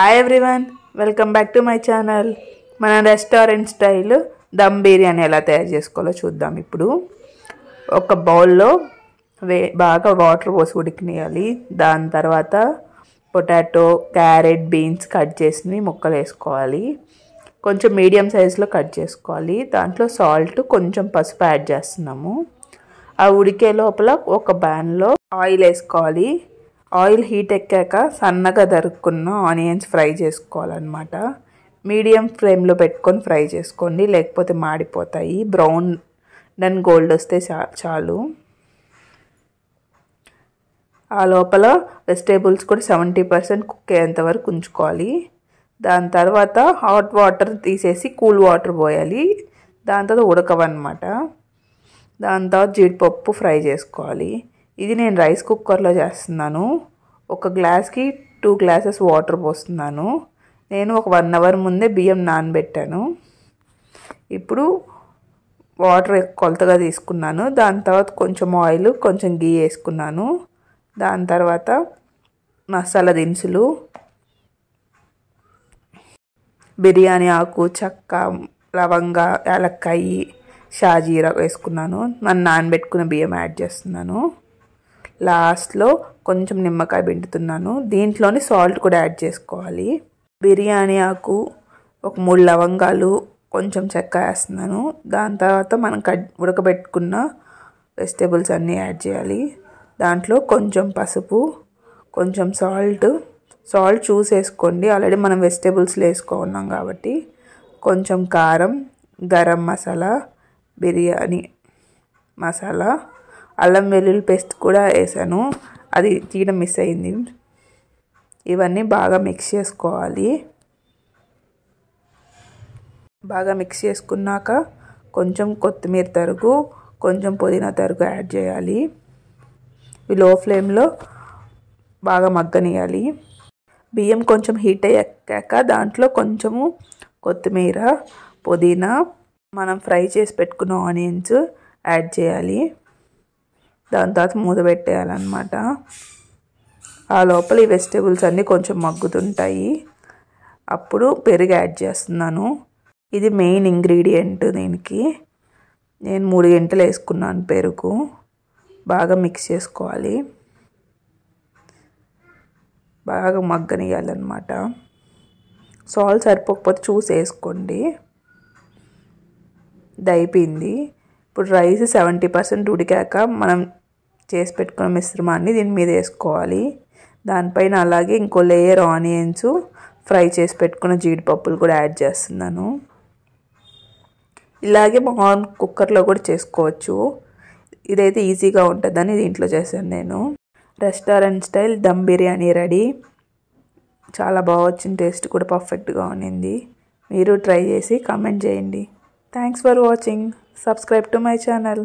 Hi everyone, welcome back to my channel. మన restaurant style dum biryani ఎలా తయారు చేసుకోవాలో చూద్దాం. ఇప్పుడు ఒక బౌల్లో బాగా వాటర్ పోసి ఉడికినియాలి. దాని తర్వాత పొటాటో, క్యారెట్, బీన్స్ కట్ చేసి ముక్కలు వేసుకోవాలి. కొంచెం మీడియం సైజులో కట్ చేసుకోవాలి. దాంట్లో సాల్ట్, కొంచెం పసుపు యాడ్ చేస్తున్నాము. ఆ ఉడికే లోపల ఒక ప్యాన్లో ఆయిల్ వేసుకోవాలి. ఆయిల్ హీట్ ఎక్కాక సన్నగా తరుక్కున్న ఆనియన్స్ ఫ్రై చేసుకోవాలన్నమాట. మీడియం ఫ్లేమ్లో పెట్టుకొని ఫ్రై చేసుకోండి, లేకపోతే మాడిపోతాయి. బ్రౌన్ అండ్ గోల్డ్ వస్తే చాలు. ఆ లోపల వెజిటేబుల్స్ కూడా 70% కుక్ అయ్యేంత వరకు ఉంచుకోవాలి. దాని తర్వాత హాట్ వాటర్ తీసేసి కూల్ వాటర్ పోయాలి. దాని తర్వాత ఉడకవన్నమాట. దాని తర్వాత జీడిపప్పు ఫ్రై చేసుకోవాలి. ఇది నేను రైస్ కుక్కర్లో చేస్తున్నాను. ఒక గ్లాస్కి 2 గ్లాసెస్ వాటర్ పోస్తున్నాను. నేను ఒక 1 అవర్ ముందే బియ్యం నానబెట్టాను. ఇప్పుడు వాటర్ కొలతగా తీసుకున్నాను. దాని తర్వాత కొంచెం ఆయిల్, కొంచెం గీ వేసుకున్నాను. దాని తర్వాత మసాలా దినుసులు, బిర్యానీ ఆకు, చెక్క, లవంగ, యాలక్కాయి, షాజీరా వేసుకున్నాను. మనం నానబెట్టుకున్న బియ్యం యాడ్ చేస్తున్నాను. లాస్ట్లో కొంచెం నిమ్మకాయ పిండుతున్నాను. దీంట్లోని సాల్ట్ కూడా యాడ్ చేసుకోవాలి. బిర్యానీ ఆకు, ఒక 3 లవంగాలు, కొంచెం చెక్క వేస్తున్నాను. దాని తర్వాత మనం ఉడకబెట్టుకున్న వెజిటేబుల్స్ అన్నీ యాడ్ చేయాలి. దాంట్లో కొంచెం పసుపు, కొంచెం సాల్ట్ చూసేసుకోండి. ఆల్రెడీ మనం వెజిటేబుల్స్లో వేసుకున్నాం కాబట్టి. కొంచెం కారం, గరం మసాలా, బిర్యానీ మసాలా, అల్లం వెల్లుల్లి పేస్ట్ కూడా వేసాను. అది తీయడం మిస్ అయింది. ఇవన్నీ బాగా మిక్స్ చేసుకోవాలి. బాగా మిక్స్ చేసుకున్నాక కొంచెం కొత్తిమీర తరుగు, కొంచెం పుదీనా తరుగు యాడ్ చేయాలి. ఇవి లో ఫ్లేమ్లో బాగా మగ్గనియాలి. బియ్యం కొంచెం హీట్ అయ్యాక దాంట్లో కొంచెము కొత్తిమీర, పుదీనా, మనం ఫ్రై చేసి పెట్టుకున్న ఆనియన్స్ యాడ్ చేయాలి. దాని తర్వాత మూత పెట్టేయాలన్నమాట. ఆ లోపల ఈ వెజిటేబుల్స్ అన్నీ కొంచెం మగ్గుతుంటాయి. అప్పుడు పెరుగు యాడ్ చేస్తున్నాను. ఇది మెయిన్ ఇంగ్రీడియంట్ దీనికి. నేను 3 గంటలు వేసుకున్నాను పెరుగు. బాగా మిక్స్ చేసుకోవాలి. బాగా మగ్గనియాలన్నమాట. సాల్ట్ సరిపోకపోతే చూసి వేసుకోండి. ఇది అయిపోయింది. ఇప్పుడు రైస్ 70% ఉడికాక మనం చేసి పెట్టుకున్న మిశ్రమాన్ని దీని మీద వేసుకోవాలి. దానిపైన అలాగే ఇంకో లేయర్ ఆనియన్స్, ఫ్రై చేసి పెట్టుకున్న జీడిపప్పులు కూడా యాడ్ చేస్తున్నాను. ఇలాగే మనం కుక్కర్లో కూడా చేసుకోవచ్చు. ఇదైతే ఈజీగా ఉంటుందని దీంట్లో చేశాను నేను. Restaurant style dum biryani ready. చాలా బాగా వచ్చింది. టేస్ట్ కూడా పర్ఫెక్ట్గా ఉన్నింది. మీరు ట్రై చేసి కామెంట్ చేయండి. Thanks for watching. Subscribe to my channel.